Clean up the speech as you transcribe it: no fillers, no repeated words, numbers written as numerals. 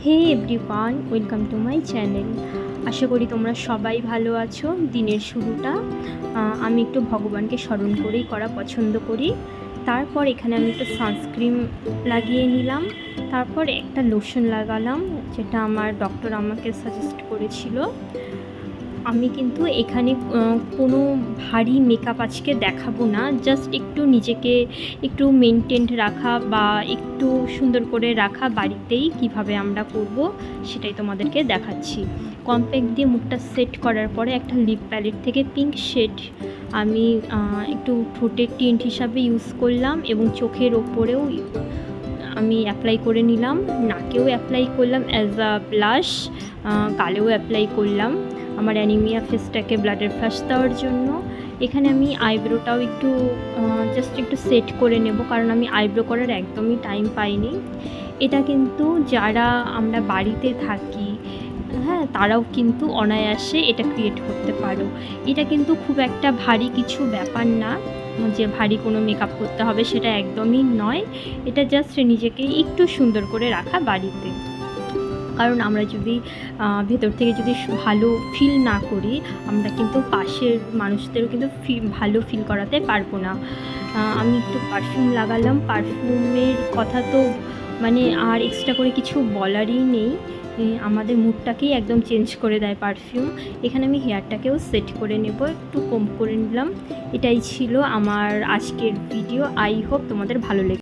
Hey everyone, welcome to my channel. আশা করি তোমরা সবাই ভালো আছো। দিনের শুরুটা আমি একটু ভগবানকে স্মরণ করেই করা পছন্দ করি। তারপর এখানে আমি একটু সানস্ক্রিন লাগিয়ে নিলাম, তারপর একটা লোশন লাগালাম, যেটা আমার ডক্টর আমাকে সাজেস্ট করেছিল। আমি কিন্তু এখানে কোনো ভারী মেকআপ আজকে দেখাবো না, জাস্ট একটু নিজেকে একটু মেনটেন রাখা বা একটু সুন্দর করে রাখা বাড়িতেই কিভাবে আমরা করব সেটাই তোমাদেরকে দেখাচ্ছি। কম্প্যাক্ট দিয়ে মুখটা সেট করার পরে একটা লিপ প্যালেট থেকে পিঙ্ক শেড আমি একটু ঠোঁটের টিন্ট হিসাবে ইউজ করলাম এবং চোখের ওপরেও আমি অ্যাপ্লাই করে নিলাম, নাকেও অ্যাপ্লাই করলাম অ্যাজ আ ব্লাশ, গালেও অ্যাপ্লাই করলাম আমার অ্যানিমিয়া ফেসটাকে ব্লাডের ফ্লাশ দেওয়ার জন্য। এখানে আমি আইব্রোটাও একটু জাস্ট একটু সেট করে নেব, কারণ আমি আইব্রো করার একদমই টাইম পাইনি। এটা কিন্তু যারা আমরা বাড়িতে থাকি, হ্যাঁ, তারাও কিন্তু অনায়াসে এটা ক্রিয়েট করতে পারো। এটা কিন্তু খুব একটা ভারী কিছু ব্যাপার না যে ভারী কোনো মেকআপ করতে হবে, সেটা একদমই নয়। এটা জাস্ট নিজেকে একটু সুন্দর করে রাখা বাড়িতে। কারণ আমরা যদি ভেতর থেকে যদি ভালো ফিল না করি, আমরা কিন্তু পাশের মানুষদেরও কিন্তু ভালো ফিল করাতে পারবো না। আমি একটু পারফিউম লাগালাম। পারফিউমের কথা তো মানে আর এক্সট্রা করে কিছু বলারই নেই, আমাদের মুডটাকেই একদম চেঞ্জ করে দেয় পারফিউম। এখানে আমি হেয়ারটাকেও সেট করে নেব, একটু কম করে নিলাম। এটাই ছিল আমার আজকের ভিডিও। আই হোপ তোমাদের ভালো লেগে